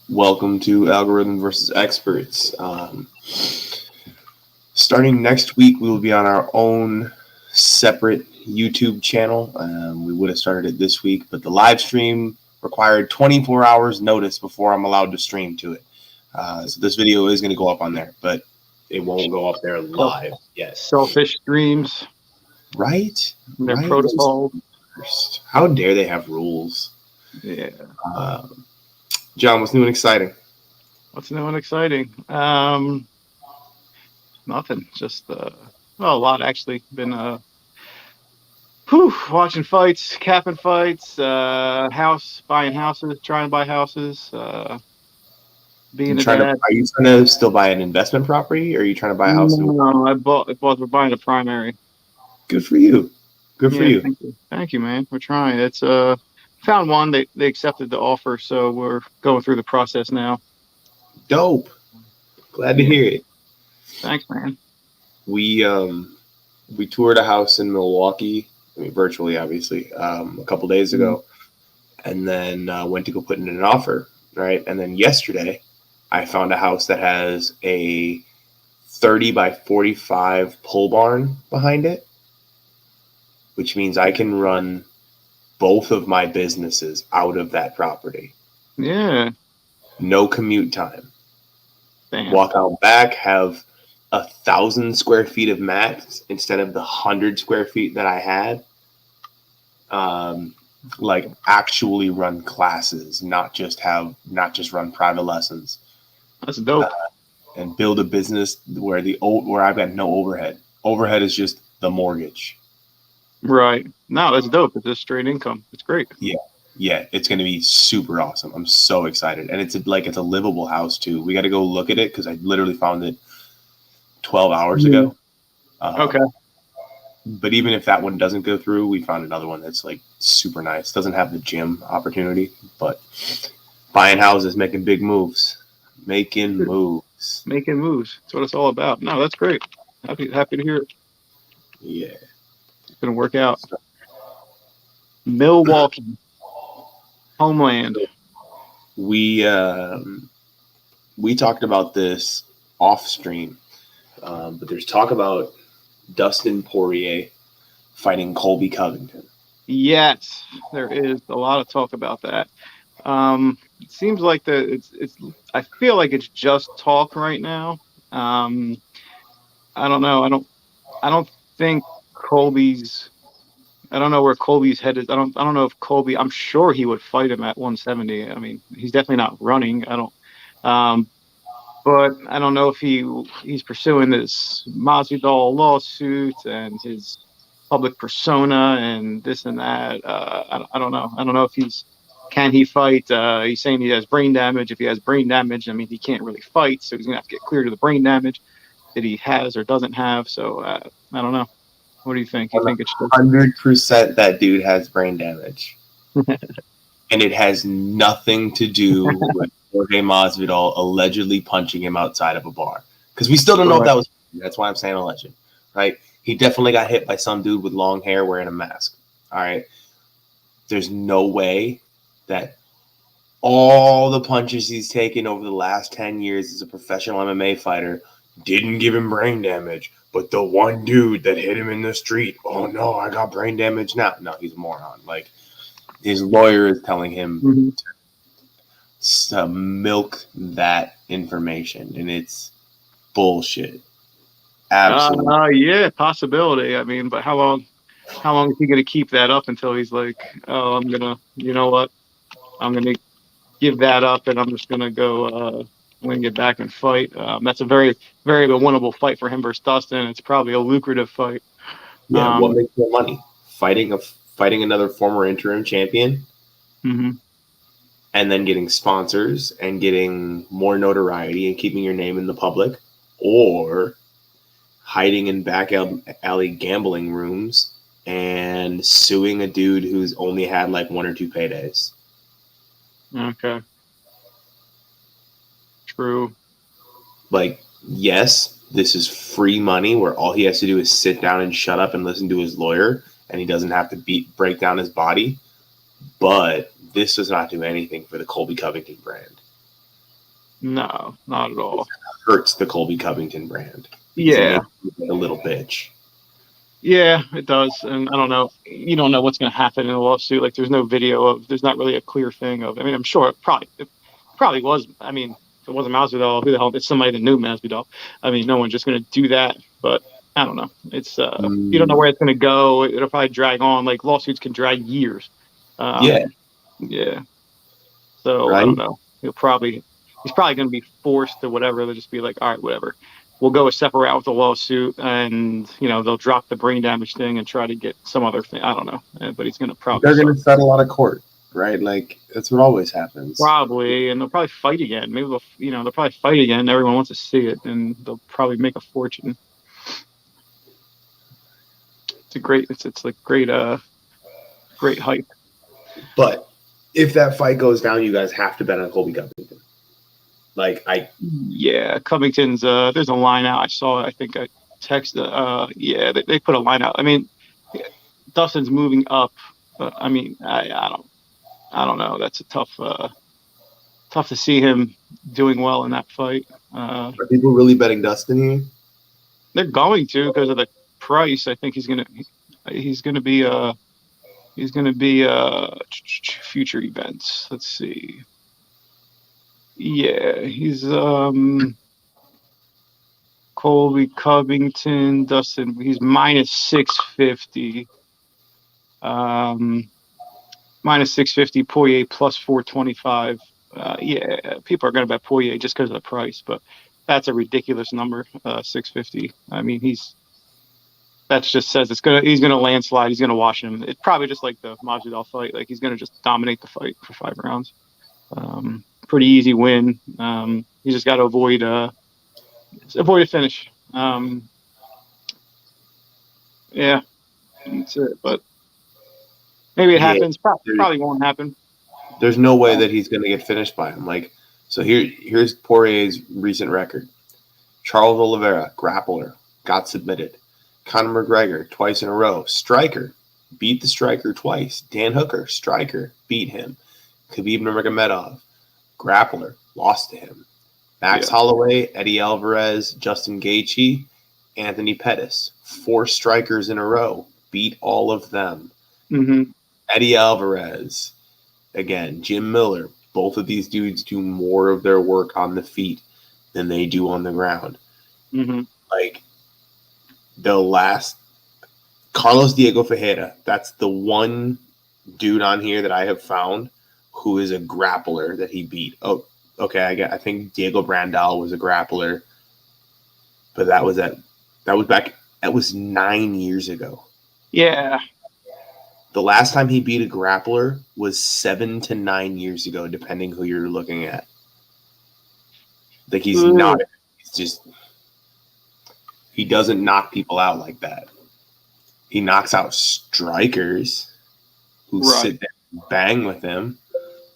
Welcome to Algorithm versus Experts. Starting next week, we will be on our own separate YouTube channel. We would have started it this week, but the live stream required 24 hours notice before I'm allowed to stream to it. So this video is going to go up on there, but it won't go up there live yet. Selfish streams. Right? Their right? protocol. How dare they have rules? Yeah. John, what's new and exciting? What's new and exciting? Nothing. Just a lot actually. Been watching fights, capping fights, buying houses, trying to buy houses, being a dad. Are you trying to still buy an investment property, or are you trying to buy a house? No, we're buying a primary. Good for you. Good for you. Thank you, man. We're trying. It's found one. They accepted the offer, so we're going through the process now. Dope. Glad to hear it. Thanks, man. We toured a house in Milwaukee. I mean, virtually, obviously, a couple days ago, and then went to go put in an offer. Right, and then yesterday, I found a house that has a 30 by 45 pole barn behind it, which means I can run both of my businesses out of that property. Yeah. No commute time. Damn. Walk out back, have 1,000 square feet of mats instead of the 100 square feet that I had. Like actually run classes, not just run private lessons. That's dope. And build a business where I've got no overhead. Overhead is just the mortgage. Right. No, that's dope. It's just straight income. It's great. Yeah, it's going to be super awesome. I'm so excited. And it's a livable house too. We got to go look at it because I literally found it 12 hours ago. Okay. But even if that one doesn't go through, we found another one that's like super nice. Doesn't have the gym opportunity, but buying houses, making big moves. Making moves. That's what it's all about. No, that's great. Happy to hear it. Yeah. It's going to work out. Milwaukee. Homeland. We talked about this off stream, but there's talk about Dustin Poirier fighting Colby Covington. Yes, there is a lot of talk about that. It seems like I feel like it's just talk right now. I don't know. I don't think Colby's. I don't know where Colby's head is. I don't know if Colby. I'm sure he would fight him at 170. I mean, he's definitely not running. I don't. But I don't know if he's pursuing this Masvidal lawsuit and his public persona and this and that. I don't know. I don't know if can he fight? He's saying he has brain damage. If he has brain damage, I mean, he can't really fight. So he's going to have to get cleared of the brain damage that he has or doesn't have. So I don't know. What do you think? You think it's 100% that dude has brain damage. And it has nothing to do with Jorge Masvidal allegedly punching him outside of a bar. Because we still don't know if that was. That's why I'm saying alleged. Right? He definitely got hit by some dude with long hair wearing a mask. All right? There's no way that all the punches he's taken over the last 10 years as a professional MMA fighter didn't give him brain damage. But the one dude that hit him in the street, oh no, I got brain damage now. No, he's a moron. Like, his lawyer is telling him to milk that information, and it's bullshit. Absolutely. Yeah, possibility. I mean, but how long is he going to keep that up until he's like, oh, I'm going to give that up and I'm just going to go, I'm going to get back and fight. That's a very, very winnable fight for him versus Dustin. It's probably a lucrative fight. Yeah, what makes more money? Fighting another former interim champion, and then getting sponsors and getting more notoriety and keeping your name in the public, or hiding in back alley gambling rooms and suing a dude who's only had like 1 or 2 paydays. Okay. True. Like, yes, this is free money where all he has to do is sit down and shut up and listen to his lawyer, and he doesn't have to break down his body. But this does not do anything for the Colby Covington brand. No, not at all. It hurts the Colby Covington brand. Yeah. It makes you a little bitch. Yeah, it does. And I don't know. You don't know what's going to happen in a lawsuit. Like, there's no video there's not really a clear thing of, I mean, I'm sure it probably was. I mean, if it wasn't Masvidal, who the hell, it's somebody that knew Masvidal. I mean, no one's just going to do that. But I don't know. It's, you don't know where it's going to go. It'll probably drag on. Like, lawsuits can drag years. Yeah. So right? I don't know. He's probably going to be forced to whatever. They'll just be like, all right, whatever. We'll go a separate route with the lawsuit, and they'll drop the brain damage thing and try to get some other thing. I don't know, but he's going to probably. They're going to settle out of court, right? Like that's what always happens. Probably, and they'll probably fight again. Maybe they'll probably fight again. Everyone wants to see it, and they'll probably make a fortune. It's like great hype. But if that fight goes down, you guys have to bet on Colby Covington. Covington's there's a line out. I saw it. I think I texted. They put a line out. I mean, Dustin's moving up. I mean, I don't know. That's a tough to see him doing well in that fight. Are people really betting Dustin here? They're going to because of the price. I think he's gonna be future events. Let's see. Yeah, he's Colby Covington, Dustin. He's minus 650. Minus 650. Poirier plus 425. People are gonna bet Poirier just because of the price, but that's a ridiculous number. 650. I mean, that just says he's gonna landslide. He's gonna wash him. It's probably just like the Masvidal fight. Like he's gonna just dominate the fight for 5 rounds. Pretty easy win. You just got to avoid a finish. That's it. But maybe it happens. Probably won't happen. There's no way that he's going to get finished by him. Like, so here's Poirier's recent record. Charles Oliveira, grappler, got submitted. Conor McGregor, twice in a row. Striker, beat the striker twice. Dan Hooker, striker, beat him. Khabib Nurmagomedov, grappler, lost to him. Max Holloway, Eddie Alvarez, Justin Gaethje, Anthony Pettis. 4 strikers in a row. Beat all of them. Mm-hmm. Eddie Alvarez. Again, Jim Miller. Both of these dudes do more of their work on the feet than they do on the ground. Mm-hmm. Like, the last... Carlos Diego Ferreira. That's the one dude on here that I have found who is a grappler that he beat. Oh, okay. I think Diego Brandal was a grappler, but that was 9 years ago. Yeah. The last time he beat a grappler was 7 to 9 years ago, depending who you're looking at. Like he doesn't knock people out like that. He knocks out strikers who sit there and bang with him.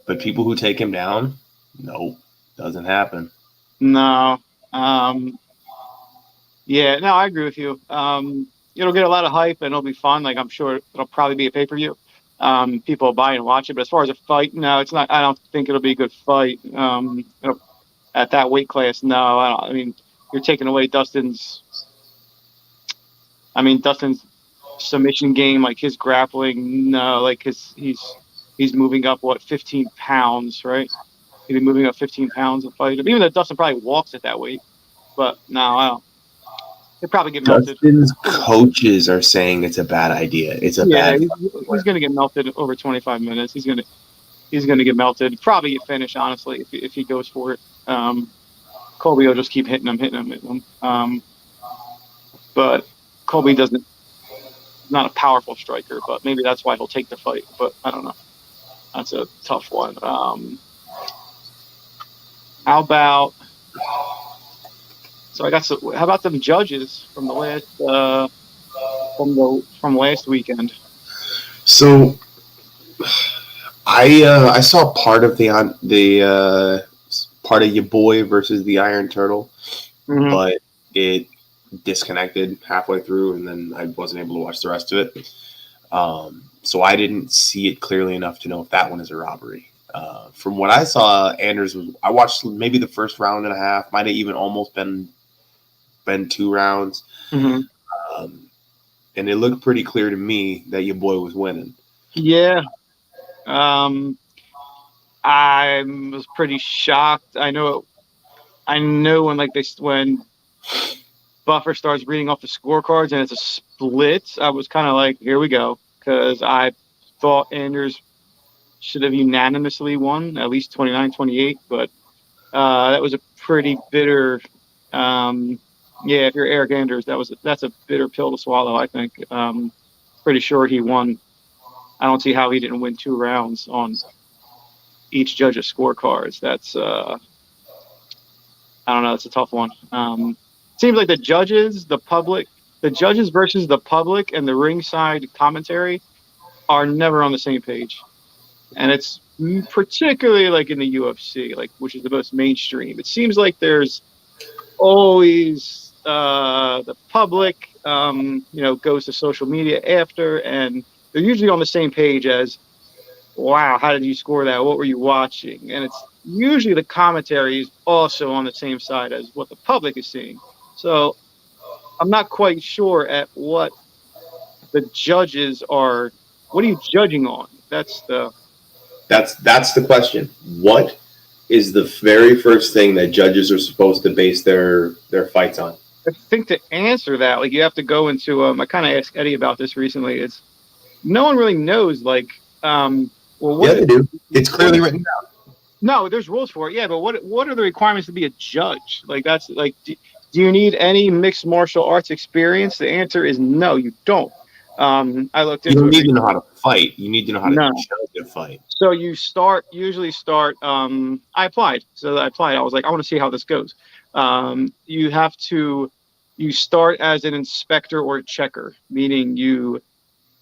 But people who take him down, no, doesn't happen. No. I agree with you. It'll get a lot of hype and it'll be fun. Like, I'm sure it'll probably be a pay-per-view. People will buy and watch it. But as far as a fight, no, it's not. I don't think it'll be a good fight. At that weight class, no. I mean, you're taking away Dustin's submission game, like his grappling. No, like he's moving up 15 pounds, right? He'd be moving up 15 pounds to fight him. Even though Dustin probably walks at that weight, but no, I don't. He'll probably get melted. Dustin's coaches are saying it's a bad idea. It's a bad. He's going to get melted over 25 minutes. He's going to get melted. Probably get finished, honestly, if he goes for it. Colby will just keep hitting him. But Colby not a powerful striker, but maybe that's why he'll take the fight. But I don't know. That's a tough one. How about them judges from the last from last weekend? So I saw part of the part of your boy versus the Iron Turtle, but it disconnected halfway through, and then I wasn't able to watch the rest of it. So I didn't see it clearly enough to know if that one is a robbery. From what I saw, I watched maybe the first round and a half, might have even almost been 2 rounds. Mm-hmm. And it looked pretty clear to me that your boy was winning. Yeah. I was pretty shocked. I know when Buffer starts reading off the scorecards and it's a split, I was kind of like, here we go, because I thought Anders should have unanimously won, at least 29-28, but that was a pretty bitter. If you're Eric Anders, that's a bitter pill to swallow, I think. Pretty sure he won. I don't see how he didn't win 2 rounds on each judge's scorecards. That's I don't know. It's a tough one. Seems like the judges versus the public and the ringside commentary are never on the same page. And it's particularly like in the UFC, which is the most mainstream. It seems like there's always the public, goes to social media after, and they're usually on the same page as, wow, how did you score that? What were you watching? And it's usually the commentary is also on the same side as what the public is seeing. So I'm not quite sure at what the judges are. What are you judging on? That's the question. What is the very first thing that judges are supposed to base their fights on? I think to answer that, you have to go into I kind of asked Eddie about this recently. It's no one really knows. They do. It's clearly written down. No, there's rules for it. Yeah, but what are the requirements to be a judge? Do you need any mixed martial arts experience? The answer is no, you don't. I looked into. You don't need to know how to fight. You need to know how to judge a fight. So you usually start. I applied. I was like, I want to see how this goes. You start as an inspector or checker, meaning you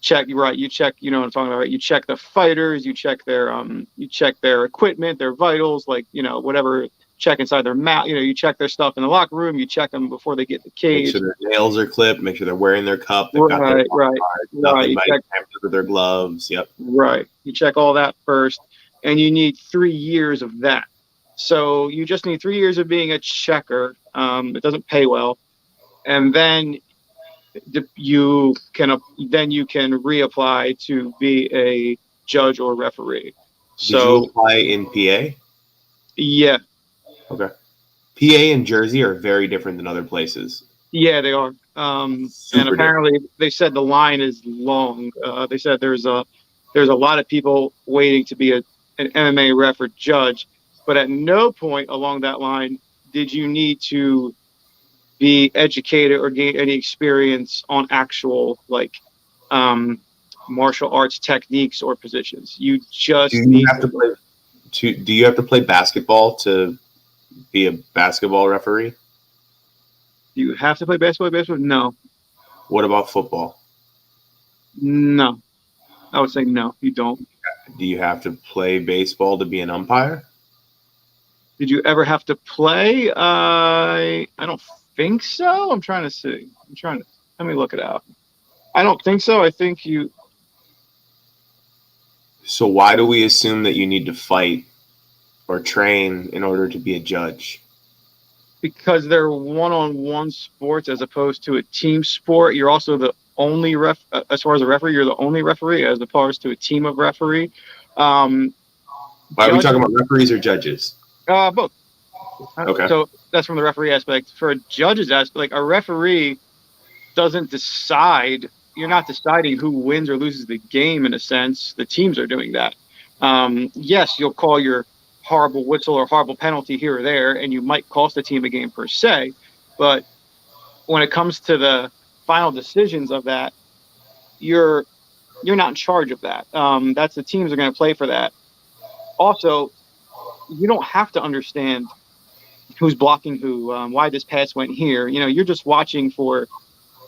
check. You check. You know what I'm talking about, right? You check the fighters. You check their equipment, their vitals, whatever. Check inside their mouth. You check their stuff in the locker room. You check them before they get in the cage. Make sure their nails are clipped. Make sure they're wearing their cup. They've got right. Nothing might tamper with their gloves. Yep. Right. You check all that first, and you need 3 years of that. So you just need 3 years of being a checker. It doesn't pay well, and then you can reapply to be a judge or referee. Did you apply in PA? Yeah. Okay. PA and Jersey are very different than other places. Yeah, they are. And apparently they said the line is long. They said there's a lot of people waiting to be an MMA ref or judge, but at no point along that line did you need to be educated or gain any experience on actual martial arts techniques or positions. You just do you have to play basketball to be a basketball referee? Do you have to play basketball? No. What about football? No. I would say no, you don't. Do you have to play baseball to be an umpire? Did you ever have to play? I don't think so. I'm trying to see. Let me look it out. I don't think so. I think you. So why do we assume that you need to fight or train in order to be a judge? Because they're one-on-one sports as opposed to a team sport. You're also the only ref, as far as a referee, you're the only referee as opposed to a team of referee. Why are we talking about referees or judges? Both. Okay. So that's from the referee aspect. For a judge's aspect, a referee doesn't decide. You're not deciding who wins or loses the game in a sense. The teams are doing that. Yes, you'll call your horrible whistle or horrible penalty here or there, and you might cost the team a game per se. But when it comes to the final decisions of that, you're not in charge of that. That's the teams are going to play for that. Also, you don't have to understand who's blocking who, why this pass went here. You're just watching for,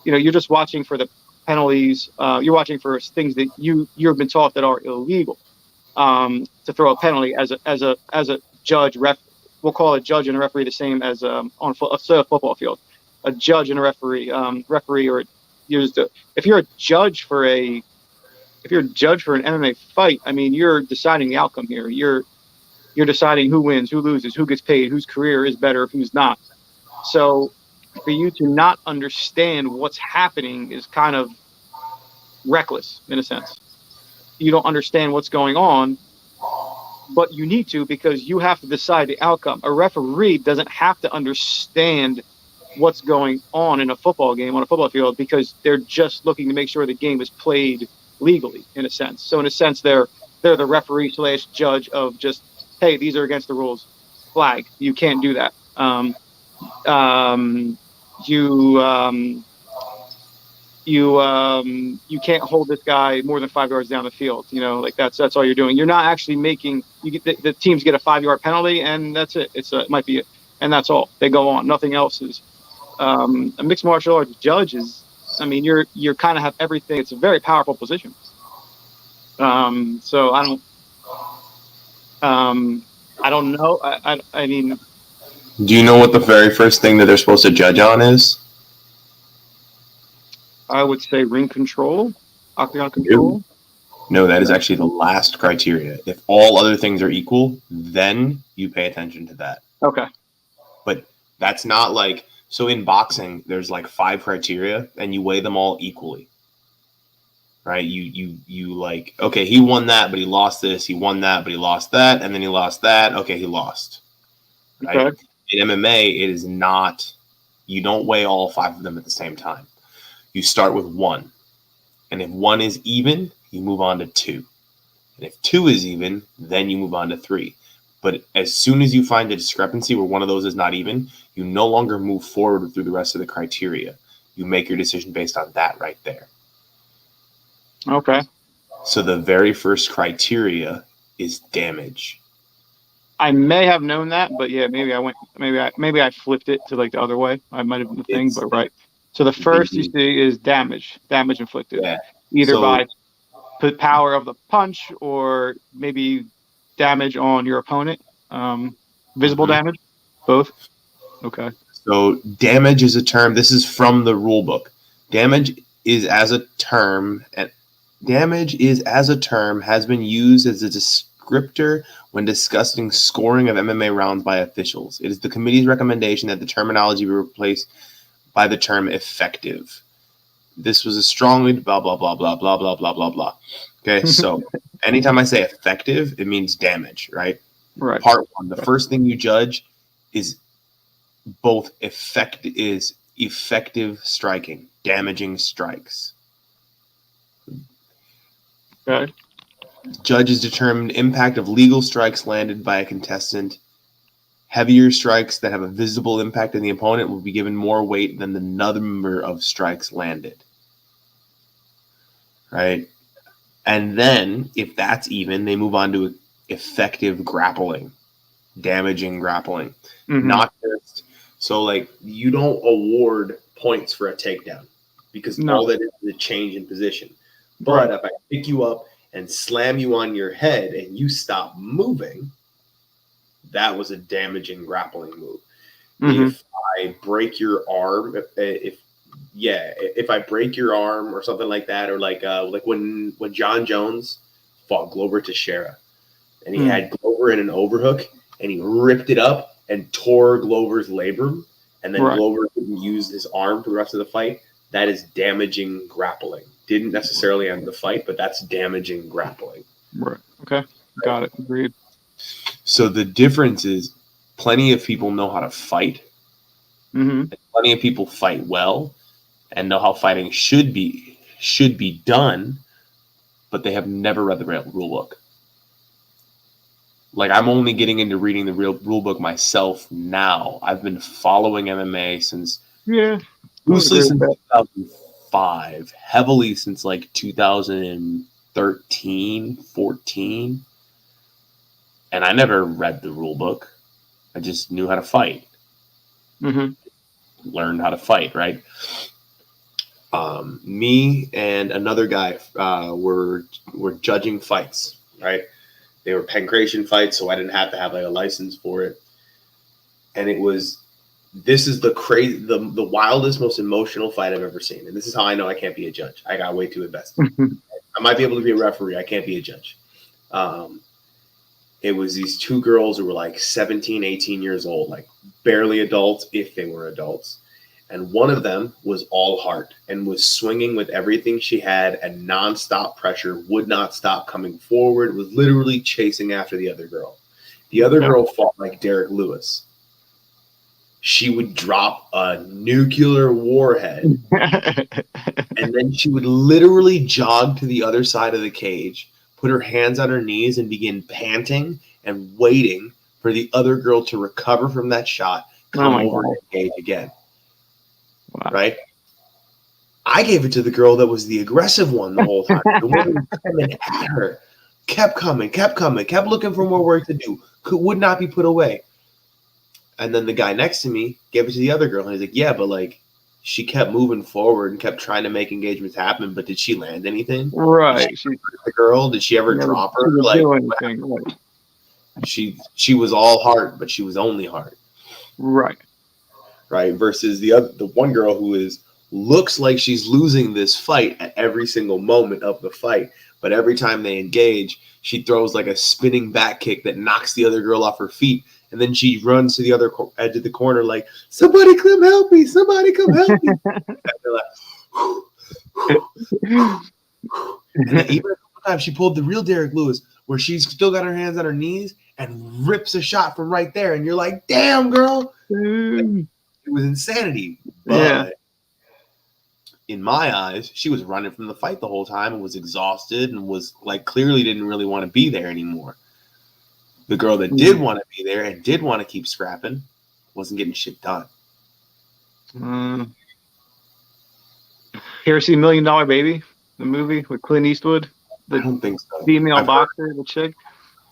the penalties. You're watching for things that you've been taught that are illegal. To throw a penalty as a judge, we'll call a judge and a referee the same as on a football field. A judge and a referee, if you're a judge for a if you're a judge for an MMA fight, I mean, you're deciding the outcome here. You're deciding who wins, who loses, who gets paid, whose career is better, who's not. So for you to not understand what's happening is kind of reckless in a sense. You don't understand what's going on, but you need to, because you have to decide the outcome. A referee doesn't have to understand what's going on in a football game on a football field, because they're just looking to make sure the game is played legally in a sense. So in a sense, they're the referee / judge of just, hey, these are against the rules. Flag. You can't do that. You can't hold this guy more than 5 yards down the field. Like that's all you're doing. You're not actually making. You get the teams get a 5-yard penalty, and that's it. It might be it, and that's all. They go on. Nothing else is. A mixed martial arts judge is. I mean, you're kind of have everything. It's a very powerful position. So I don't know. I mean, do you know what the very first thing that they're supposed to judge on is? I would say ring control, octagon control. No, that is actually the last criteria. If all other things are equal, then you pay attention to that. Okay. But that's not like, so in boxing, there's like 5 criteria and you weigh them all equally. Right? You like, okay, he won that, but he lost this. He won that, but he lost that. And then he lost that. Okay, he lost. Right? Okay. In MMA, it is not, you don't weigh all 5 of them at the same time. You start with 1. And if 1 is even, you move on to 2. And if 2 is even, then you move on to 3. But as soon as you find a discrepancy where one of those is not even, you no longer move forward through the rest of the criteria. You make your decision based on that right there. Okay. So the very first criteria is damage. I may have known that, but yeah, maybe I flipped it to like the other way. I might have been the thing, but right. So the first you see is damage inflicted, either by the power of the punch or maybe damage on your opponent, visible damage, both. Okay. So damage is a term. This is from the rule book. Damage is as a term has been used as a descriptor when discussing scoring of MMA rounds by officials. It is the committee's recommendation that the terminology be replaced by the term effective. This was a strongly blah, blah, blah, blah, blah, blah, blah, blah, blah. Okay, so anytime I say effective, it means damage, right? Right. Part 1, the first thing you judge is effective striking, damaging strikes. Okay. Judges determine impact of legal strikes landed by a contestant. Heavier strikes that have a visible impact on the opponent will be given more weight than the number of strikes landed. Right? And then, if that's even, they move on to effective grappling, damaging grappling. Mm-hmm. Not just, so like, you don't award points for a takedown because all that is a change in position. But if I pick you up and slam you on your head and you stop moving, that was a damaging grappling move. Mm-hmm. If I break your arm, if I break your arm or something like that, or like when John Jones fought Glover Teixeira, and he had Glover in an overhook, and he ripped it up and tore Glover's labrum, and then Glover didn't use his arm for the rest of the fight. That is damaging grappling. Didn't necessarily end the fight, but that's damaging grappling. Right. Okay. Got it. Agreed. So the difference is plenty of people know how to fight. Mm-hmm. Plenty of people fight well and know how fighting should be done, but they have never read the rule book. Like, I'm only getting into reading the rule book myself now. I've been following MMA since loosely since 2005, heavily since like 2013, 14. And I never read the rule book. I just knew how to fight. Mm-hmm. Learned how to fight, right? Me and another guy were judging fights, right? They were pancration fights, so I didn't have to have like a license for it. And this is the wildest, most emotional fight I've ever seen. And this is how I know I can't be a judge. I got way too invested. I might be able to be a referee. I can't be a judge. It was these two girls who were like 17, 18 years old, like barely adults, if they were adults. And one of them was all heart and was swinging with everything she had and nonstop pressure, would not stop coming forward, was literally chasing after the other girl. The other girl fought like Derek Lewis. She would drop a nuclear warhead and then she would literally jog to the other side of the cage, put her hands on her knees and begin panting and waiting for the other girl to recover from that shot, come over and engage again. Wow. Right? I gave it to the girl that was the aggressive one the whole time. The one who was coming at her. Kept coming, kept looking for more work to do. Would not be put away. And then the guy next to me gave it to the other girl. And he's like, yeah, but like she kept moving forward and kept trying to make engagements happen. But did she land anything? Right. Did she the girl? Did she ever drop her? Like, right. She was all heart, but she was only heart. Right. Right. Versus the one girl who looks like she's losing this fight at every single moment of the fight. But every time they engage, she throws like a spinning back kick that knocks the other girl off her feet. And then she runs to the other edge of the corner like, somebody come help me. Somebody come help me. And they're like, and then even a couple times she pulled the real Derek Lewis where she's still got her hands on her knees and rips a shot from right there. And you're like, damn, girl. Like, it was insanity. But in my eyes, she was running from the fight the whole time and was exhausted and was like clearly didn't really want to be there anymore. The girl that did want to be there and did want to keep scrapping wasn't getting shit done. You ever see $1 Million Baby, the movie with Clint Eastwood? I don't think so. Female boxer, the chick.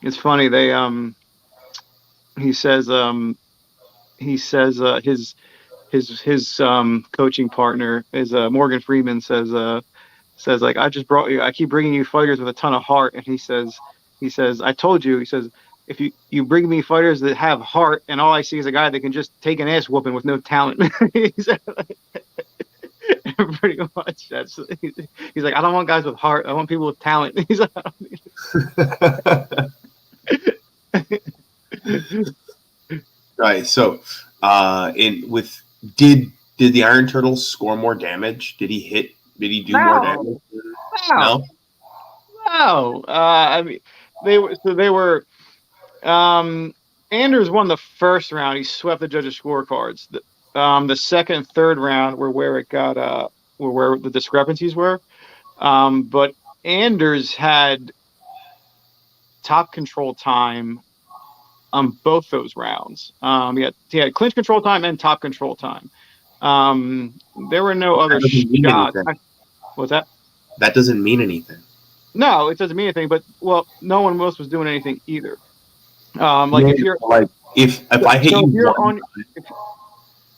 It's funny. They he says his coaching partner is Morgan Freeman says like, I keep bringing you fighters with a ton of heart, and he says I told you, he says, if you bring me fighters that have heart and all I see is a guy that can just take an ass whooping with no talent. Pretty much that's he's like, I don't want guys with heart, I want people with talent. He's like, right. So did the Iron Turtle score more damage? Did he do more damage? No. I mean, they were Anders won the first round. He swept the judges' scorecards. The second and third round were where it got where the discrepancies were. But Anders had top control time on both those rounds. He had clinch control time and top control time. There were no other shots. What's that? That doesn't mean anything. No, it doesn't mean anything. But no one else was doing anything either. If I hit you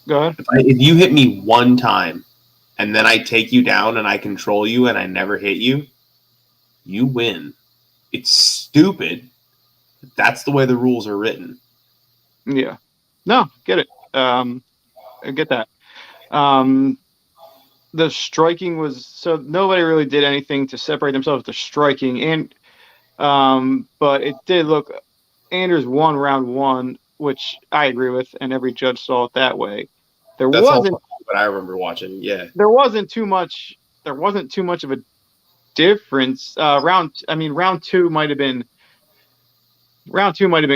go ahead. If you hit me one time and then I take you down and I control you and I never hit you, you win. It's stupid. That's the way the rules are written. Yeah. No, get it. I get that. The striking was so nobody really did anything to separate themselves with the striking, and but it did look. Anders won round one, which I agree with, and every judge saw it that way. That's wasn't what I remember watching. Yeah, there wasn't too much of a difference. Round two might have been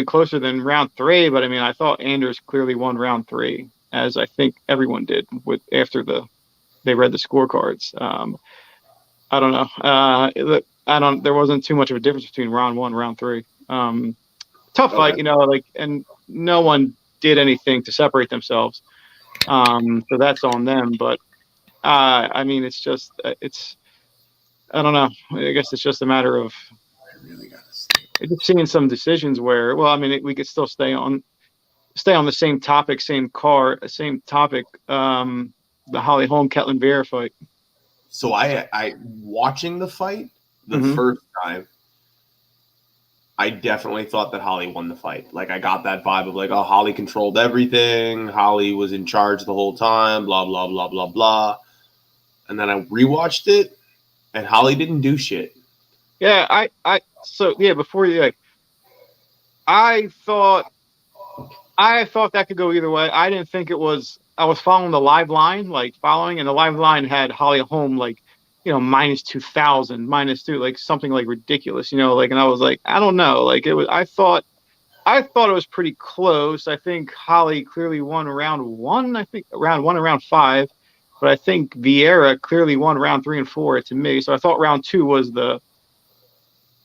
closer than round three, but I mean, I thought Anders clearly won round three, as I think everyone did after they read the scorecards. I don't know. There wasn't too much of a difference between round one and round three. Tough fight, and no one did anything to separate themselves. So that's on them. But I mean, it's just I don't know. I guess it's just a matter of just seeing some decisions where, well, I mean, we could still stay on the same topic, same topic. The Holly Holm Ketlin Vieira fight. So I watching the fight first time, I definitely thought that Holly won the fight. Like, I got that vibe of like, oh, Holly controlled everything. Holly was in charge the whole time, blah, blah, blah, blah, blah. And then I rewatched it, and Holly didn't do shit. Yeah, so yeah, before you like, I thought that could go either way. I didn't think it was. I was following the live line, and the live line had Holly Holm minus 2,000, minus two, like something like ridiculous, and I was like, I don't know, like it was. I thought it was pretty close. I think Holly clearly won round one. I think round one and round five, but I think Vieira clearly won round three and four to me. So I thought round two was the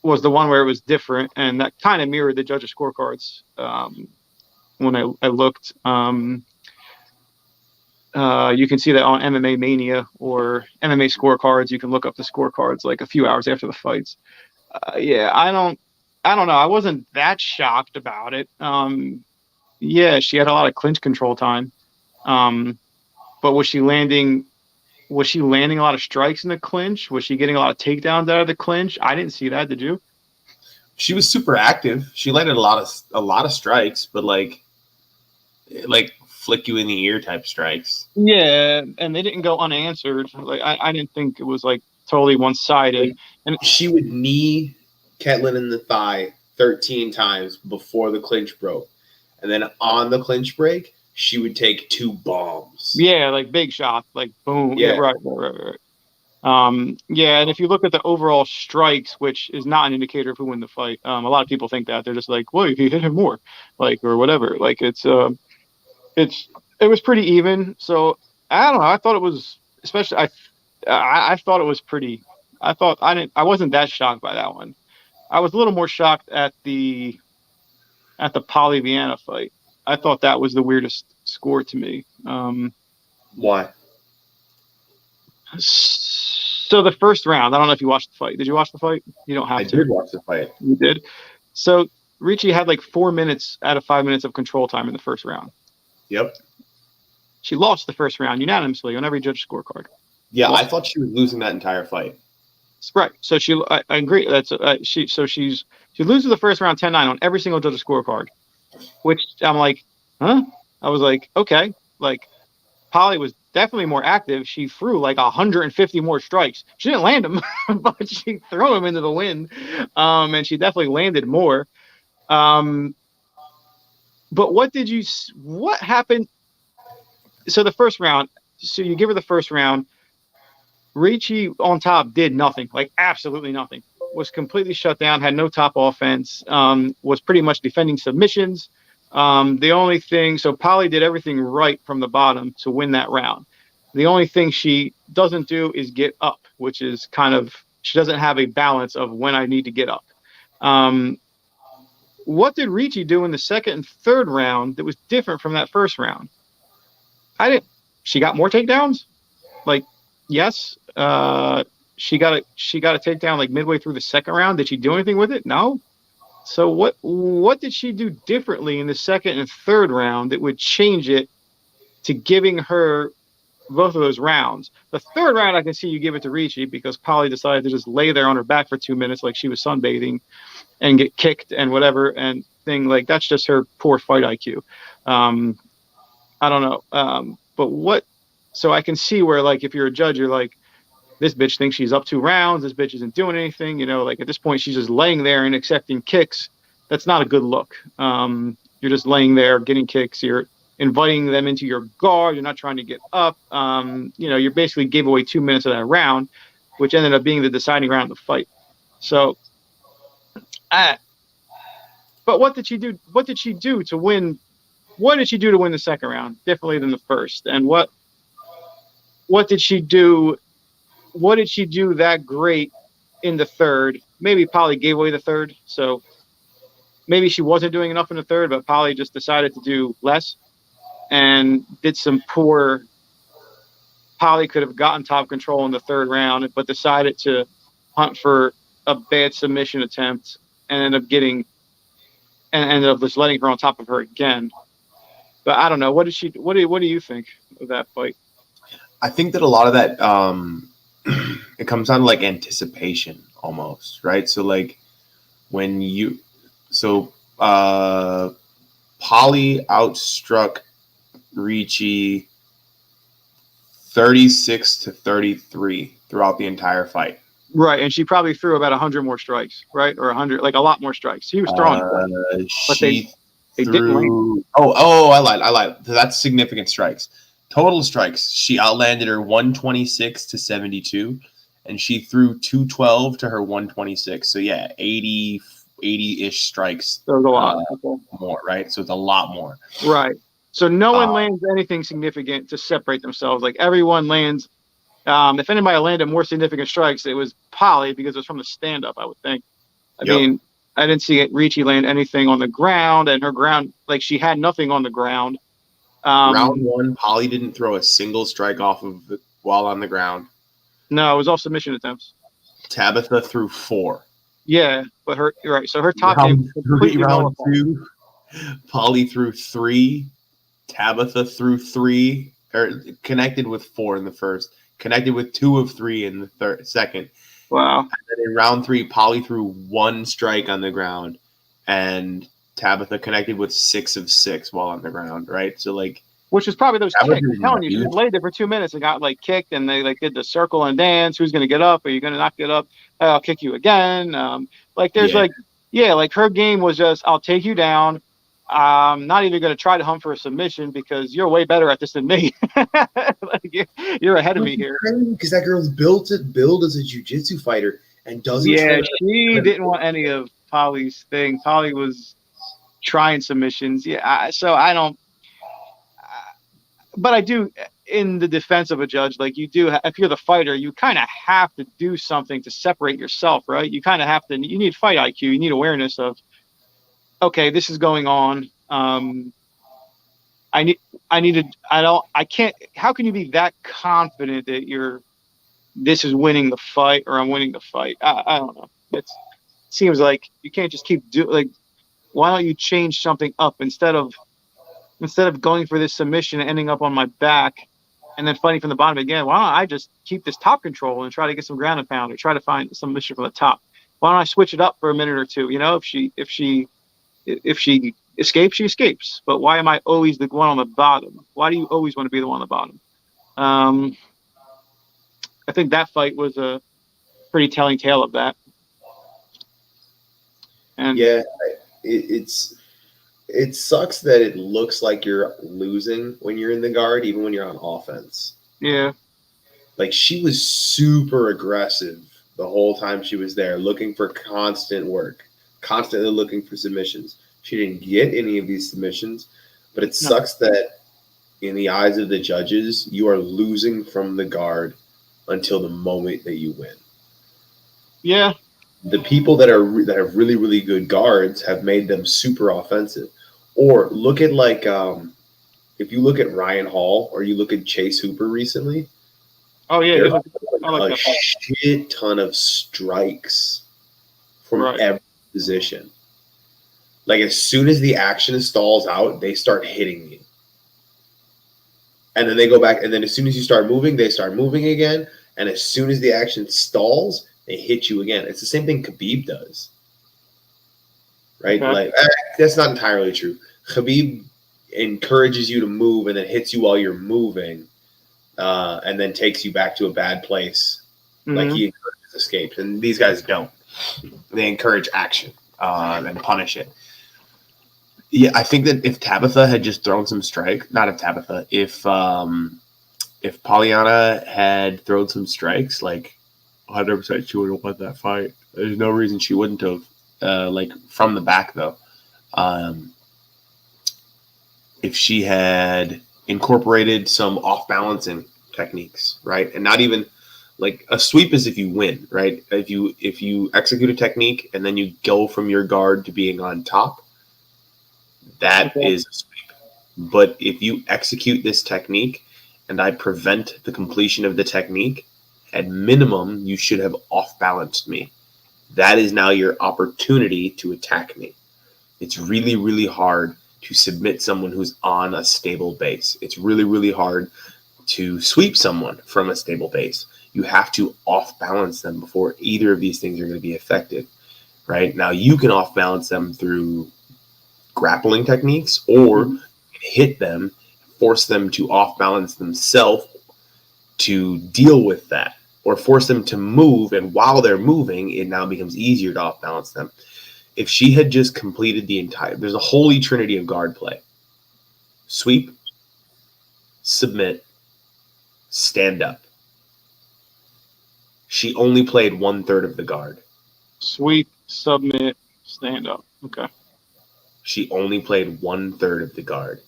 one where it was different, and that kind of mirrored the judges' scorecards. When I looked, you can see that on MMA Mania or MMA scorecards. You can look up the scorecards like a few hours after the fights. Yeah, I don't know. I wasn't that shocked about it. Yeah, she had a lot of clinch control time. But was she landing a lot of strikes in the clinch? Was she getting a lot of takedowns out of the clinch? I didn't see that. Did you? She was super active. She landed a lot of strikes, but like flick you in the ear type strikes. Yeah, and they didn't go unanswered. Like I didn't think it was like totally one sided. Like, And she would knee Ketlin in the thigh 13 times before the clinch broke, and then on the clinch break, she would take 2 bombs. yeah, like big shots, like boom. Yeah, Right. Yeah, and if you look at the overall strikes, which is not an indicator of who won the fight, a lot of people think that they're just like, well, he hit him more, like or whatever. Like it was pretty even. So I don't know. I thought it was, especially I thought it was pretty. I wasn't that shocked by that one. I was a little more shocked at the Poly Vienna fight. I thought that was the weirdest score to me. why? So the first round, I don't know if you watched the fight. Did you watch the fight? You don't have I to. did watch the fight. You did. So Ricci had like 4 minutes out of 5 minutes of control time in the first round. Yep. She lost the first round unanimously on every judge scorecard. Yeah, I thought she was losing that entire fight. Right. So I agree. That's she loses the first round 10-9 on every single judge scorecard, which I'm like, huh? I was like, okay, like Polly was definitely more active. She threw like 150 more strikes. She didn't land them, but she threw them into the wind. And she definitely landed more. But what happened? So the first round, so you give her the first round. Ricci on top did nothing, like absolutely nothing. Was completely shut down, had no top offense, was pretty much defending submissions. The only thing, so Polly did everything right from the bottom to win that round. The only thing she doesn't do is get up, which is she doesn't have a balance of when I need to get up. What did Ricci do in the second and third round that was different from that first round? She got more takedowns? Like, yes. She got a takedown like midway through the second round. Did she do anything with it? No. So what did she do differently in the second and third round that would change it to giving her both of those rounds? The third round, I can see you give it to Ricci because Polly decided to just lay there on her back for 2 minutes like she was sunbathing and get kicked and whatever and thing like that's just her poor fight IQ. I don't know. But so I can see where like if you're a judge, you're like, this bitch thinks she's up 2 rounds. This bitch isn't doing anything. Like at this point, she's just laying there and accepting kicks. That's not a good look. You're just laying there getting kicks. You're inviting them into your guard. You're not trying to get up. You basically gave away 2 minutes of that round, which ended up being the deciding round of the fight. So, but what did she do? What did she do to win? What did she do to win the second round differently than the first? And what did she do? What did she do that great in the third? Maybe Polly gave away the third, so maybe she wasn't doing enough in the third, but Polly just decided to do less and did some poor. Polly could have gotten top control in the third round, but decided to hunt for a bad submission attempt and ended up just letting her on top of her again. But I don't know. What do you think of that fight? I think that a lot of that it comes down to like anticipation almost, right? So like when Polly outstruck Ricci 36-33 throughout the entire fight. Right, and she probably threw about 100 more strikes, right, or 100, like a lot more strikes. He was throwing strikes, but She they didn't land. threw. Oh, I lied. That's significant strikes. Total strikes. She outlanded her 126 to 72, and she threw 212 to her 126. So yeah, 80-ish strikes. There was a lot. Okay. More, right? So it's a lot more. Right. So no one lands anything significant to separate themselves. Like everyone lands. If anybody landed more significant strikes, it was Polly because it was from the stand-up, I would think. I mean, I didn't see Ricci land anything on the ground, and her ground, like she had nothing on the ground. Round one, Polly didn't throw a single strike off of the while on the ground. No, it was all submission attempts. Tabitha threw 4. Yeah, but you're right. So her top game was completely round 2. Polly threw 3. Tabitha threw 3, or connected with 4 in the first. Connected with 2 of 3 in the second. Wow. And then in round 3, Polly threw 1 strike on the ground, and Tabitha connected with 6 of 6 while on the ground, right? So like, which is probably those kicks. I'm telling you, she laid there for 2 minutes and got like kicked, and they like did the circle and dance. Who's gonna get up? Are you gonna not get up? I'll kick you again. Like there's like her game was just I'll take you down. I'm not even going to try to hunt for a submission because you're way better at this than me. Like you're ahead of me here. Because that girl's built as a jiu-jitsu fighter and doesn't. Yeah, she didn't want any of Polly's thing. Polly was trying submissions. Yeah, so I don't. But I do, in the defense of a judge, like you do, if you're the fighter, you kind of have to do something to separate yourself, right? You kind of have to. You need fight IQ. You need awareness of. Okay, this is going on. I can't. How can you be that confident that this is winning the fight or I'm winning the fight? I don't know. It seems like you can't just keep why don't you change something up instead of going for this submission and ending up on my back and then fighting from the bottom again? Why don't I just keep this top control and try to get some ground and pound or try to find some submission from the top? Why don't I switch it up for a minute or two? You know, if she escapes, she escapes. But why am I always the one on the bottom? Why do you always want to be the one on the bottom? I think that fight was a pretty telling tale of that. And yeah, it sucks that it looks like you're losing when you're in the guard, even when you're on offense. Yeah. Like she was super aggressive the whole time she was there, looking for constant work. Constantly looking for submissions. She didn't get any of these submissions, but it sucks that in the eyes of the judges, you are losing from the guard until the moment that you win. Yeah. The people that have really, really good guards have made them super offensive. Or look at if you look at Ryan Hall or you look at Chase Hooper recently. Oh yeah, a shit ton of strikes from every position. Like as soon as the action stalls out, they start hitting you. And then they go back, and then as soon as you start moving, they start moving again. And as soon as the action stalls, they hit you again. It's the same thing Khabib does. Right? Okay. Like that's not entirely true. Khabib encourages you to move and then hits you while you're moving, and then takes you back to a bad place. Mm-hmm. Like he encourages escapes. And these guys don't. They encourage action. And punish it. Yeah, I think that if Tabitha had just thrown some strike, not if Tabitha, if Pollyanna had thrown some strikes, like 100% she would have won that fight. There's no reason she wouldn't have. Like from the back though, if she had incorporated some off balancing techniques, right, and not even. Like a sweep is if you win, right? If you execute a technique and then you go from your guard to being on top, that is a sweep. But if you execute this technique and I prevent the completion of the technique, at minimum, you should have off-balanced me. That is now your opportunity to attack me. It's really, really hard to submit someone who's on a stable base. It's really, really hard to sweep someone from a stable base. You have to off-balance them before either of these things are going to be effective, right? Now, you can off-balance them through grappling techniques or hit them, force them to off-balance themselves to deal with that. or force them to move, and while they're moving, it now becomes easier to off-balance them. If she had just completed the entire, there's a holy trinity of guard play. Sweep, submit, stand up. She only played 1/3 of the guard. Sweep, submit, stand up. Okay. She only played 1/3 of the guard.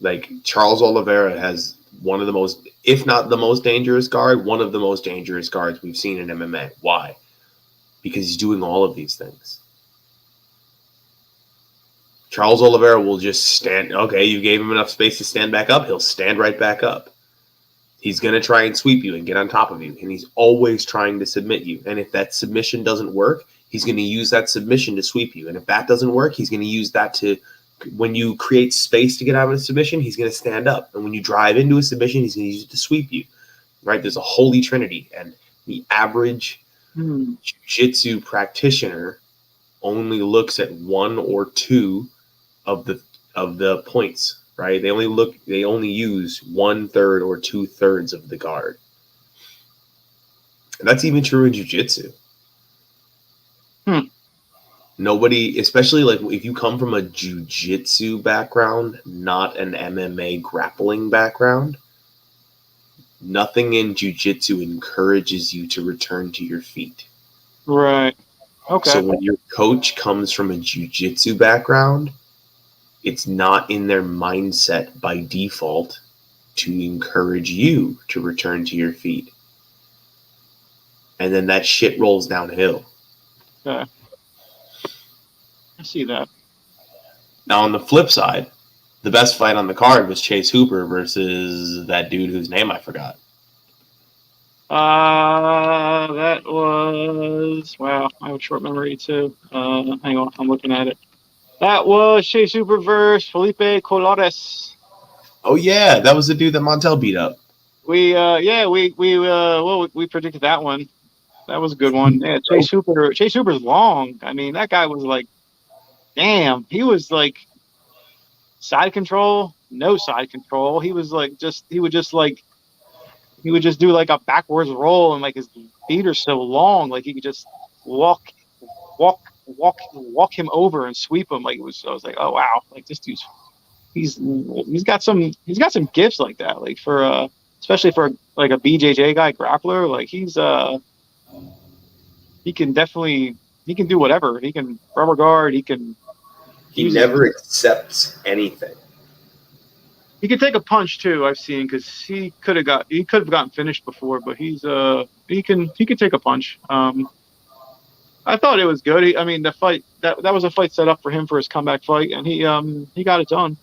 Like, Charles Oliveira has one of the most, if not the most dangerous guard, one of the most dangerous guards we've seen in MMA. Why? Because he's doing all of these things. Charles Oliveira will just stand. Okay, you gave him enough space to stand back up. He'll stand right back up. He's going to try and sweep you and get on top of you. And he's always trying to submit you. And if that submission doesn't work, he's going to use that submission to sweep you. And if that doesn't work, he's going to use that to, when you create space to get out of a submission, he's going to stand up. And when you drive into a submission, he's going to use it to sweep you. Right? There's a holy trinity. And the average jiu-jitsu practitioner only looks at 1 or 2 of the points. Right? They only use 1/3 or 2/3 of the guard. And that's even true in jiu-jitsu. Nobody, especially like if you come from a jiu-jitsu background, not an MMA grappling background, nothing in jiu-jitsu encourages you to return to your feet. Right. Okay. So when your coach comes from a jiu-jitsu background, it's not in their mindset by default to encourage you to return to your feet. And then that shit rolls downhill. Okay. I see that. Now, on the flip side, the best fight on the card was Chase Hooper versus that dude whose name I forgot. That was, wow, I have a short memory too. Hang on, I'm looking at it. That was Chase Hooper versus Felipe Colores. Oh yeah, that was the dude that Montel beat up. We predicted that one. That was a good one. Yeah, Chase Hooper's long. I mean, that guy was like, damn, he was like side control, no side control. He was like he would just do like a backwards roll, and like his feet are so long, like he could just walk him over and sweep him. Like I was like, oh wow, like this dude's he's got some gifts like that. Like for especially for like a BJJ guy grappler, like he can do whatever. He can rubber guard. He never accepts anything. He can take a punch too. I've seen, because he could have gotten finished before, but he can take a punch. I thought it was good. I mean, the fight that was a fight set up for him for his comeback fight, and he got it done.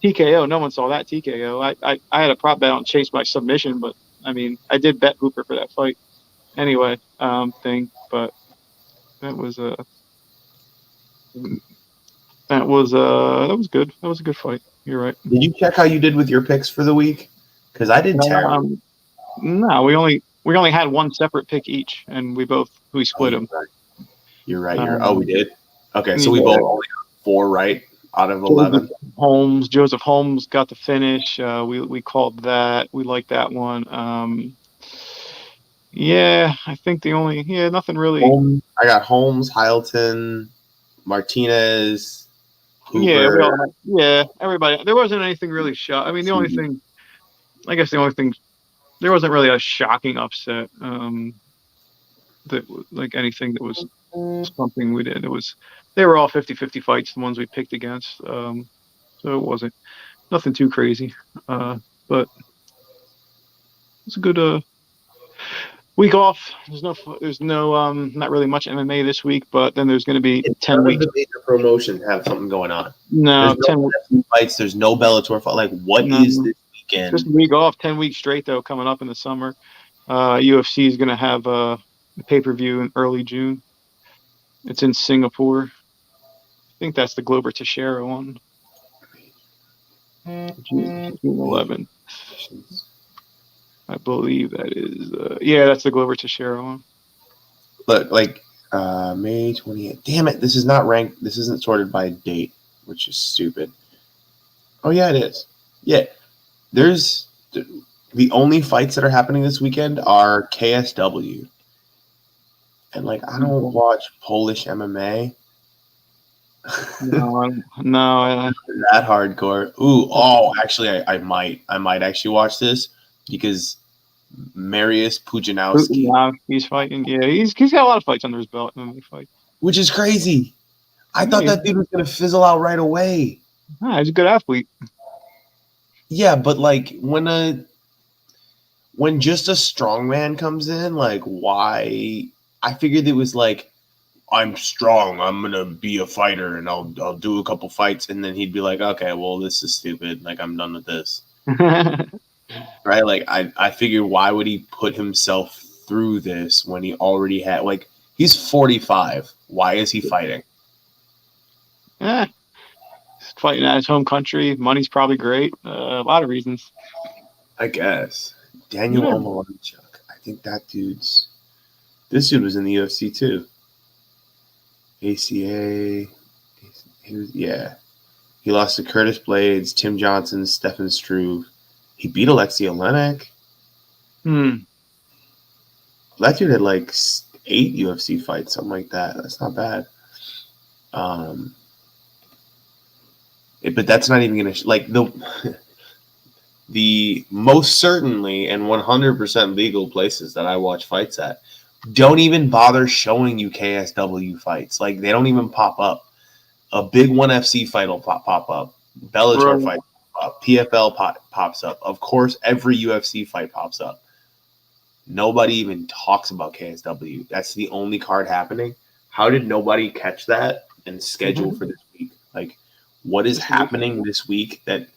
TKO. No one saw that TKO. I had a prop bet on Chase by submission, but I mean, I did bet Hooper for that fight anyway. But that was good. That was a good fight. You're right. Did you check how you did with your picks for the week? Because I did terrible. No, we only had one separate pick each, and we split them. You're right. We did. Okay, so we both only got 4 right out of 11. Joseph Holmes got the finish. We called that. We liked that one. Yeah, I think nothing really. I got Holmes, Hyleton, Martinez. Hooper. Everybody. There wasn't anything really shock. I mean, there wasn't really a shocking upset. That like anything that was something we did. They were all 50-50 fights, the ones we picked against. So it wasn't nothing too crazy. But it's a good week off. There's no not really much MMA this week, but then there's going to be 10 weeks. The major promotion have something going on. No, there's 10 fights. There's no Bellator fight. Like, what is this weekend? Just a week off. 10 weeks straight though, coming up in the summer. UFC is going to have a pay-per-view in early June. It's in Singapore. I think that's the Glover Teixeira one. June 11th. I believe that is, that's the Glover Teixeira one. Look, like May 28th. Damn it, this is not ranked. This isn't sorted by date, which is stupid. Oh, yeah, it is. Yeah. There's the only fights that are happening this weekend are KSW. And, like, I don't watch Polish MMA. No. That hardcore. Actually, I might actually watch this because Mariusz Pudzianowski. He's fighting. Yeah, he's got a lot of fights under his belt. MMA fight, which is crazy. I thought that dude was gonna fizzle out right away. He's a good athlete. Yeah, but like when just a strong man comes in, like why? I figured it was like, I'm strong, I'm gonna be a fighter, and I'll do a couple fights, and then he'd be like, okay, well, this is stupid. Like, I'm done with this. Right? Like, I figured, why would he put himself through this when he already had, like, he's 45. Why is he fighting? He's fighting at his home country. Money's probably great. A lot of reasons. I guess. Daniel Omielanczuk. I think this dude was in the UFC too. ACA. He lost to Curtis Blades, Tim Johnson, Stefan Struve. He beat Alexei Olenek. That dude had like 8 UFC fights, something like that. That's not bad. But that's not even going to like the most certainly and 100% legal places that I watch fights at don't even bother showing you KSW fights. Like, they don't even pop up. A big 1FC fight will pop up. Bellator fight pop up. PFL pops up. Of course, every UFC fight pops up. Nobody even talks about KSW. That's the only card happening. How did nobody catch that and schedule for this week? Like, what is happening this week that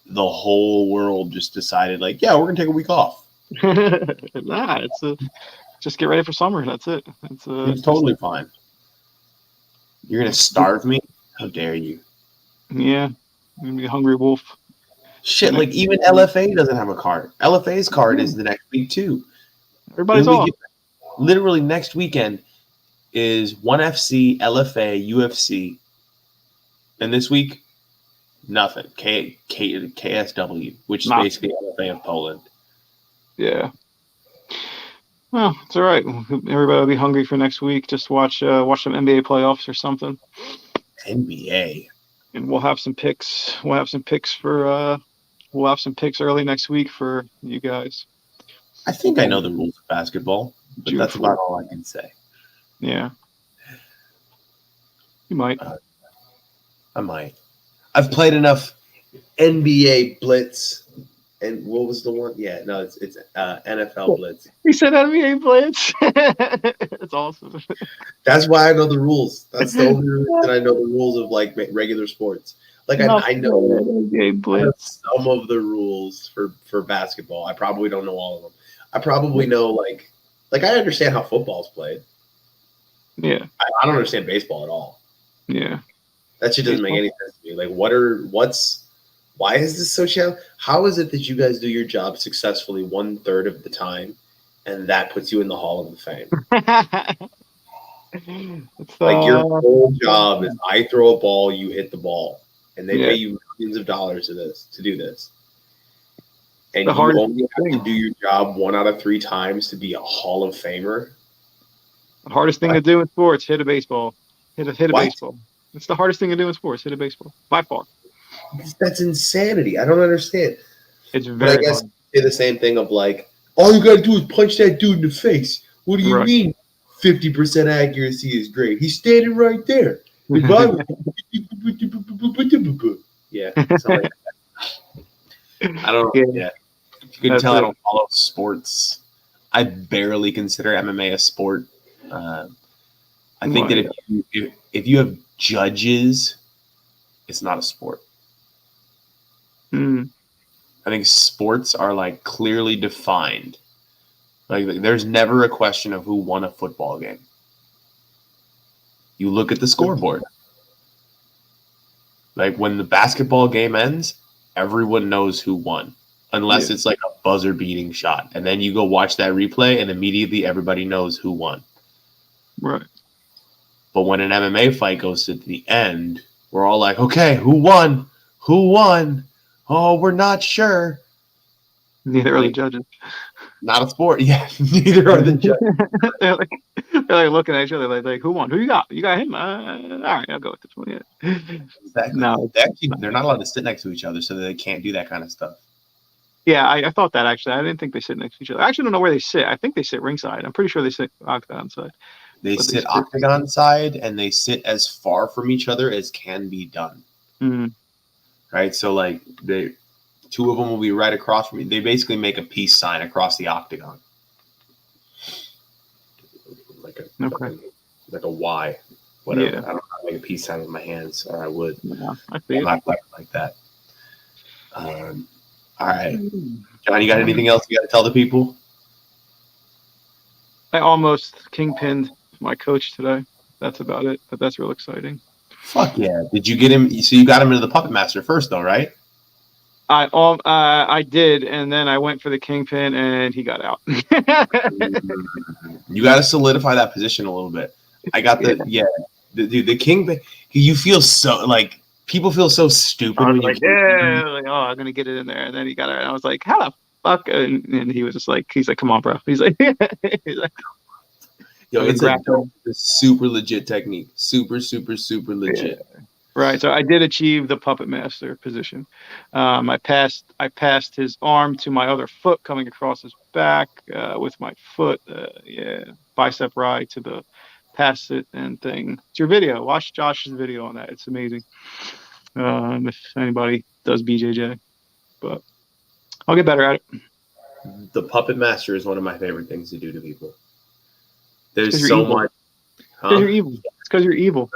the whole world just decided, like, yeah, we're going to take a week off? Just get ready for summer. That's it. It's totally fine. You're going to starve me? How dare you? Yeah. I'm going to be a hungry wolf. Shit, like, even LFA doesn't have a card. LFA's card is the next week, too. Everybody's off. Literally, next weekend is 1FC, LFA, UFC. And this week, nothing. KSW, which is basically LFA of Poland. Yeah. Well, it's all right. Everybody will be hungry for next week. Just watch some NBA playoffs or something. NBA. And we'll have some picks. We'll have some picks early next week for you guys. I think I know the rules of basketball, but that's about all I can say. Yeah. You might. I might. I've played enough NBA Blitz. And what was the one? Yeah, no, it's NFL Blitz. He said NBA Blitz. That's awesome. That's why I know the rules. That's the only reason I know the rules of like regular sports. Like, I know NBA Blitz. Some of the rules for basketball. I probably don't know all of them. I probably know like I understand how football's played. Yeah. I don't understand baseball at all. Yeah. That shit doesn't make any sense to me. Like, why is this so challenging? How is it that you guys do your job successfully 1/3 of the time, and that puts you in the Hall of Fame? Like, your whole job is I throw a ball, you hit the ball, and they pay you millions of dollars to do this. And you only have to do your job 1 out of 3 times to be a Hall of Famer. The hardest thing to do in sports: hit a baseball. Hit a baseball. It's the hardest thing to do in sports: hit a baseball by far. That's insanity. I don't understand. It's very but I guess say the same thing of like, all you gotta do is punch that dude in the face. What do you mean 50% accuracy is great? He's standing right there. Yeah. Like that. I don't yeah. If you can tell, I don't follow sports. I barely consider MMA a sport. I think that if you have judges, it's not a sport. I think sports are like clearly defined. Like, there's never a question of who won a football game. You look at the scoreboard. Like, when the basketball game ends, everyone knows who won, unless it's like a buzzer beating shot. And then you go watch that replay and immediately everybody knows who won. Right. But when an MMA fight goes to the end, we're all like, okay, who won? Who won? Oh, we're not sure. Neither are the judges. Not a sport. Yeah, neither are the judges. they're like looking at each other like, who won? Who you got? You got him? All right, I'll go with this one. Yeah. Exactly. No, They're not allowed to sit next to each other, so they can't do that kind of stuff. yeah, I thought that actually. I didn't think they sit next to each other. I actually don't know where they sit. I think they sit ringside. I'm pretty sure they sit octagon side. They sit octagon side, and they sit as far from each other as can be done. Mm-hmm. Right, so like the two of them will be right across from me. They basically make a peace sign across the octagon, like a Y, whatever. Yeah. I don't know how to make a peace sign with my hands, or I would. Yeah, I'm not quite like that. All right, John, you got anything else you got to tell the people? I almost kingpinned my coach today. That's about it, but that's real exciting. Fuck yeah! Did you get him? So you got him into the Puppet Master first, though, right? I did, and then I went for the kingpin, and he got out. You got to solidify that position a little bit. I got the kingpin. You feel so like people feel so stupid. I was like, I'm gonna get it in there, and then he got it. And I was like, how the fuck? And he was just like, he's like, come on, bro. He's like, yo, it's a super legit technique. Super legit. Yeah. Right. So I did achieve the puppet master position. I passed his arm to my other foot coming across his back with my foot. Bicep ride to the pass it and thing. It's your video. Watch Josh's video on that. It's amazing. If anybody does BJJ, but I'll get better at it. The puppet master is one of my favorite things to do to people. There's so much. Because you're evil. It's because you're evil.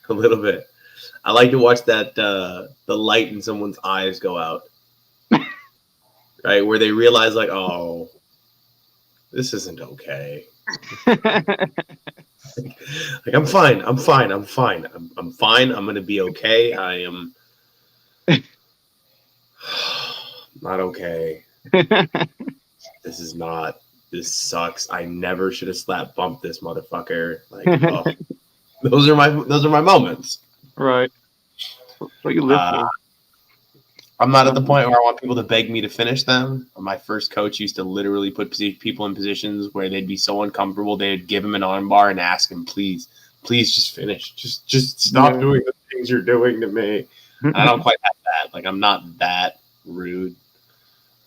A little bit. I like to watch that the light in someone's eyes go out, right? Where they realize, like, oh, this isn't okay. Like, I'm fine. I'm fine. I'm fine. I'm fine. I'm gonna be okay. I am not okay. This sucks. I never should have slap bumped this motherfucker. Like, oh, those are my moments. Right. What you live for. I'm not at the point where I want people to beg me to finish them. My first coach used to literally put people in positions where they'd be so uncomfortable, they'd give him an arm bar and ask him, please just finish. Just stop doing the things you're doing to me. And I don't quite have that. Like, I'm not that rude.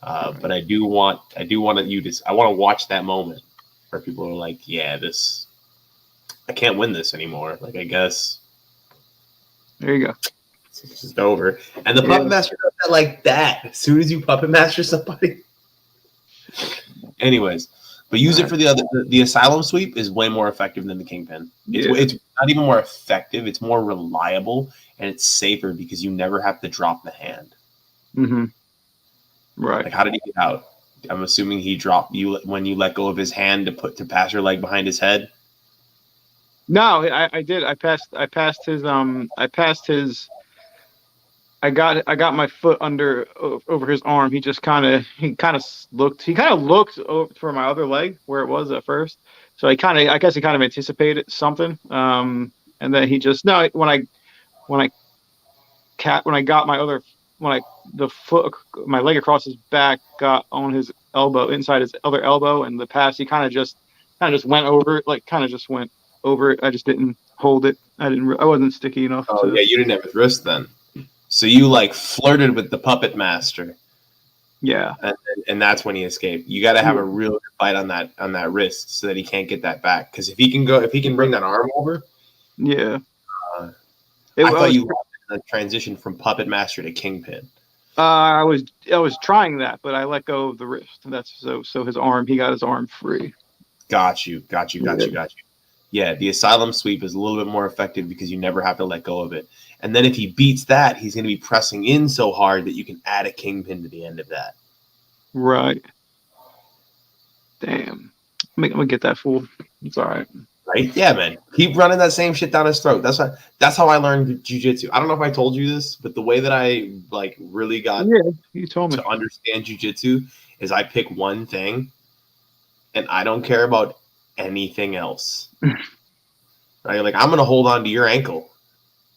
But I want to watch that moment where people are like, yeah, I can't win this anymore. Like, I guess. There you go. It's just over. And the puppet master does that like that. As soon as you puppet master somebody. Anyways, but use it for the asylum sweep is way more effective than the kingpin. It's not even more effective. It's more reliable and it's safer because you never have to drop the hand. Mm-hmm. Right. Like, how did he get out? I'm assuming he dropped you when you let go of his hand to pass your leg behind his head. No, I did. I passed his. I got my foot over his arm. He kind of looked over for my other leg where it was at first. So I guess he kind of anticipated something. And then he just my leg across his back got on his elbow, inside his other elbow, and the pass he kind of just went over it, went over it. I just didn't hold it. I wasn't sticky enough. Oh yeah, you didn't have his wrist then. So you flirted with the puppet master. Yeah. And that's when he escaped. You got to have a real good fight on that wrist so that he can't get that back. Because if he can bring that arm over. Yeah. I thought you transitioned from puppet master to kingpin. I was trying that, but I let go of the wrist. That's so his arm. He got his arm free. Got you. Yeah, the asylum sweep is a little bit more effective because you never have to let go of it. And then if he beats that, he's going to be pressing in so hard that you can add a kingpin to the end of that. Right. Damn. I'm going to get that fool. It's all right. Right? Yeah, man. Keep running that same shit down his throat. That's how I learned jiu-jitsu. I don't know if I told you this, but the way that I really got you told me to understand jiu-jitsu is I pick one thing and I don't care about anything else. Right? Like, I'm going to hold on to your ankle.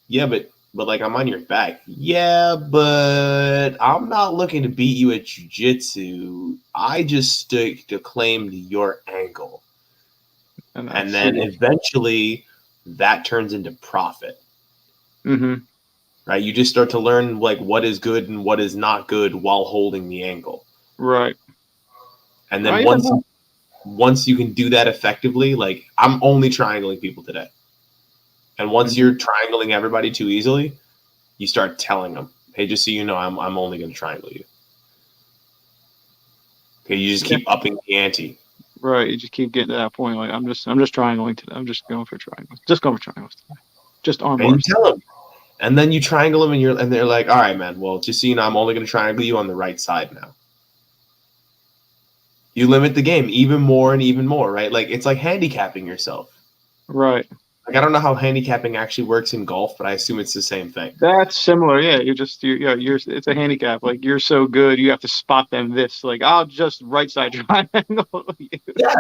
Yeah, but but like I'm on your back. Yeah, but I'm not looking to beat you at jiu-jitsu. I just stick to claim your ankle. And then eventually that turns into profit. Mm-hmm. Right? You just start to learn like what is good and what is not good while holding the ankle. Right. And then once you can do that effectively, like I'm only triangling people today. And once you're triangling everybody too easily, you start telling them, hey, just so you know, I'm only going to triangle you. Okay, you just keep upping the ante. Right, you just keep getting to that point. Like I'm just triangling today. I'm just going for triangles. Just going for triangles today. Just arm bars. And you tell them. And then you triangle them, and they're like, all right, man, well, just so you know, I'm only going to triangle you on the right side now. You limit the game even more and even more, right? Like it's like handicapping yourself. Right. Like I don't know how handicapping actually works in golf, but I assume it's the same thing. That's similar, yeah. You're it's a handicap. Like you're so good, you have to spot them this. Like I'll just right side triangle you. Yeah.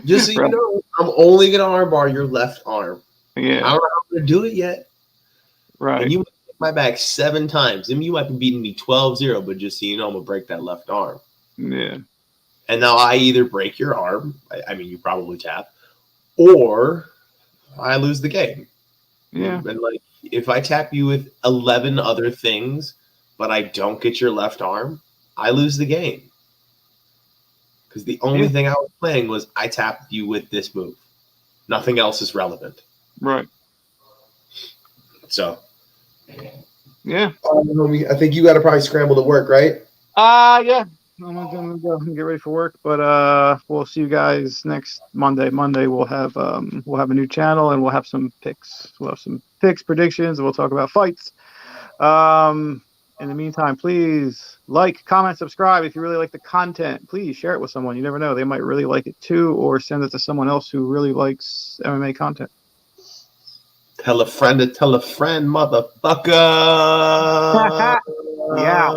Just so you know, I'm only gonna armbar your left arm. Yeah. I don't know how I'm gonna do it yet. Right. And you might hit my back 7 times. And you might be beating me 12-0, but just so you know, I'm gonna break that left arm. Yeah. And now I either break your arm, I mean you probably tap, or I lose the game. Yeah. And like if I tap you with 11 other things, but I don't get your left arm, I lose the game. Because the only thing I was playing was I tapped you with this move. Nothing else is relevant. Right. So. Yeah. I think you got to probably scramble to work, right? Yeah. I'm gonna go and get ready for work, but we'll see you guys next Monday. Monday we'll have a new channel and we'll have some picks. We'll have some picks, predictions, and we'll talk about fights. In the meantime, please like, comment, subscribe. If you really like the content, please share it with someone. You never know, they might really like it too, or send it to someone else who really likes MMA content. Tell a friend to tell a friend, motherfucker. Yeah.